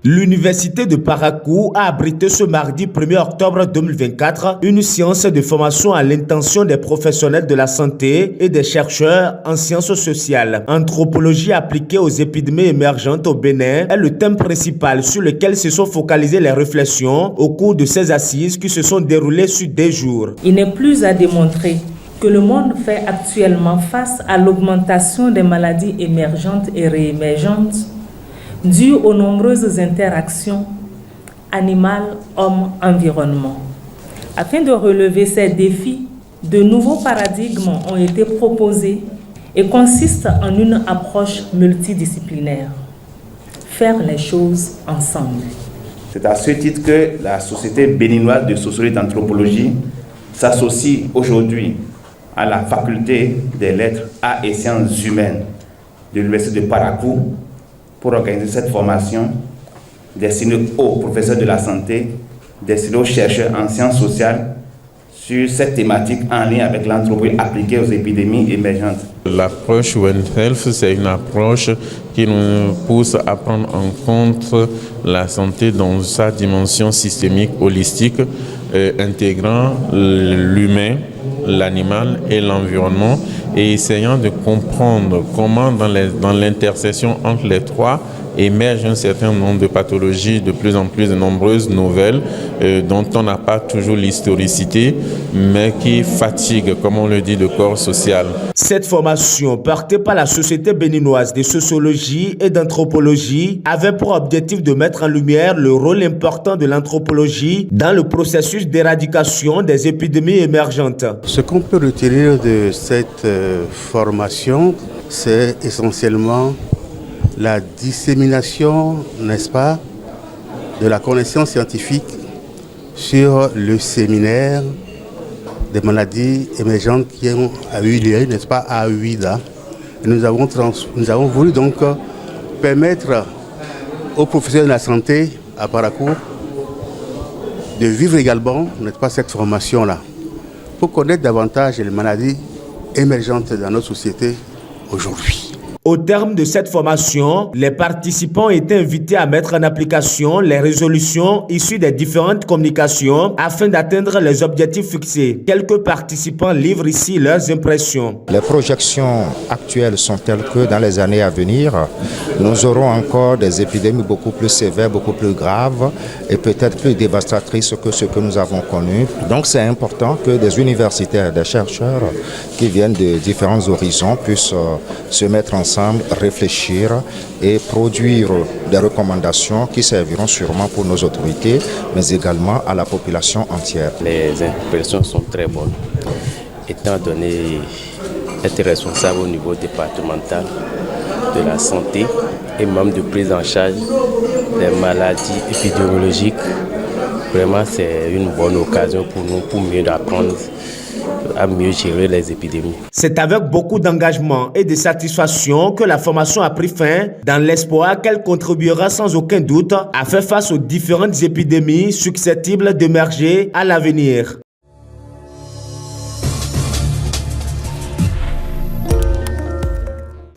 L'université de Parakou a abrité ce mardi 1er octobre 2024 une séance de formation à l'intention des professionnels de la santé et des chercheurs en sciences sociales. Anthropologie appliquée aux épidémies émergentes au Bénin est le thème principal sur lequel se sont focalisées les réflexions au cours de ces assises qui se sont déroulées sur 2 jours. Il n'est plus à démontrer que le monde fait actuellement face à l'augmentation des maladies émergentes et réémergentes dû aux nombreuses interactions animal-homme-environnement. Afin de relever ces défis, de nouveaux paradigmes ont été proposés et consistent en une approche multidisciplinaire. Faire les choses ensemble. C'est à ce titre que la Société béninoise de sociologie et d'anthropologie s'associe aujourd'hui à la faculté des lettres, arts et sciences humaines de l'Université de Parakou pour organiser cette formation destinée aux professeurs de la santé, destinée aux chercheurs en sciences sociales sur cette thématique en lien avec l'anthropologie appliquée aux épidémies émergentes. L'approche One Health, c'est une approche qui nous pousse à prendre en compte la santé dans sa dimension systémique, holistique, intégrant l'humain, l'animal et l'environnement, et essayant de comprendre comment dans l'intersection entre les trois émerge un certain nombre de pathologies de plus en plus nombreuses, nouvelles, dont on n'a pas toujours l'historicité, mais qui fatiguent, comme on le dit, le corps social. Cette formation, portée par la Société béninoise de sociologie et d'anthropologie, avait pour objectif de mettre en lumière le rôle important de l'anthropologie dans le processus d'éradication des épidémies émergentes. Ce qu'on peut retenir de cette formation, c'est essentiellement la dissémination, n'est-ce pas, de la connaissance scientifique sur le séminaire des maladies émergentes qui ont eu lieu, n'est-ce pas, à Ouida. Nous avons voulu donc permettre aux professionnels de la santé à Parakou de vivre également, n'est-ce pas, cette formation-là, pour connaître davantage les maladies émergentes dans notre société aujourd'hui. Au terme de cette formation, les participants étaient invités à mettre en application les résolutions issues des différentes communications afin d'atteindre les objectifs fixés. Quelques participants livrent ici leurs impressions. Les projections actuelles sont telles que dans les années à venir, nous aurons encore des épidémies beaucoup plus sévères, beaucoup plus graves et peut-être plus dévastatrices que ce que nous avons connu. Donc c'est important que des universitaires, des chercheurs qui viennent de différents horizons puissent se mettre ensemble, réfléchir et produire des recommandations qui serviront sûrement pour nos autorités, mais également à la population entière. Les impressions sont très bonnes, étant donné être responsable au niveau départemental de la santé et même de prise en charge des maladies épidémiologiques. Vraiment, c'est une bonne occasion pour nous pour mieux apprendre à mieux gérer les épidémies. C'est avec beaucoup d'engagement et de satisfaction que la formation a pris fin dans l'espoir qu'elle contribuera sans aucun doute à faire face aux différentes épidémies susceptibles d'émerger à l'avenir.